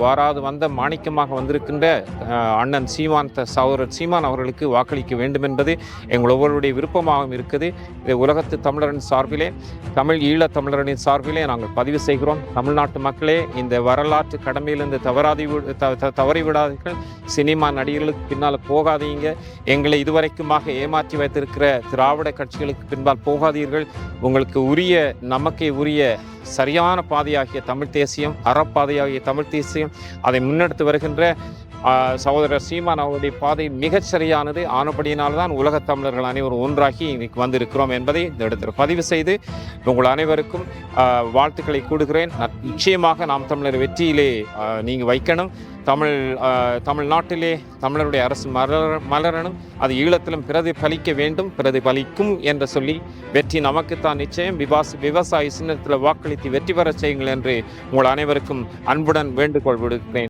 வாராது வந்த மாணிக்கமாக வந்திருக்கின்ற அண்ணன் சீமான் சகோதரர் சீமான் அவர்களுக்கு வாக்களிக்க வேண்டும் என்பது எங்கள் ஒவ்வொருடைய விருப்பமாகவும் இருக்குது. இதை உலகத்து தமிழரின் சார்பிலே, தமிழ் ஈழத் தமிழரின் சார்பிலே நாங்கள் பதிவு செய்கிறோம். தமிழ்நாட்டு மக்களே, இந்த வரலாற்று கடமையிலிருந்து தவறிவிடாதீர்கள். சினிமா நடிகர்களுக்கு பின்னால் போகாதீங்க. எங்களை இதுவரைக்குமாக ஏமாற்றி வைத்திருக்கிற திராவிட கட்சிகளுக்கு பின்பால் போகாதீர்கள். உங்களுக்கு உரிய, நமக்கே உரிய சரியான பாதையாகிய தமிழ் தேசியம், அறப்பாதையாகிய தமிழ் தேசியம், அதை முன்னெடுத்து வருகின்ற சகோதரர் சீமான் அவருடைய பாதை மிகச் சரியானது. ஆனபடியினால்தான் உலகத் தமிழர்கள் அனைவரும் ஒன்றாகி இன்னைக்கு வந்திருக்கிறோம் என்பதை இந்த இடத்தில் பதிவு செய்து உங்கள் அனைவருக்கும் வாழ்த்துக்களை கூடுகிறேன். நிச்சயமாக நாம் தமிழர் வெற்றியிலே நீங்கள் வைக்கணும். தமிழ்நாட்டிலே தமிழருடைய அரசு மலரணும். அது ஈழத்திலும் பிரதிபலிக்க வேண்டும், பிரதிபலிக்கும் என்று சொல்லி வெற்றி நமக்குத்தான் நிச்சயம். விவசாய சின்னத்தில் வாக்களித்து வெற்றி பெற செய்யுங்கள் என்று உங்கள் அனைவருக்கும் அன்புடன் வேண்டுகோள் விடுக்கிறேன்.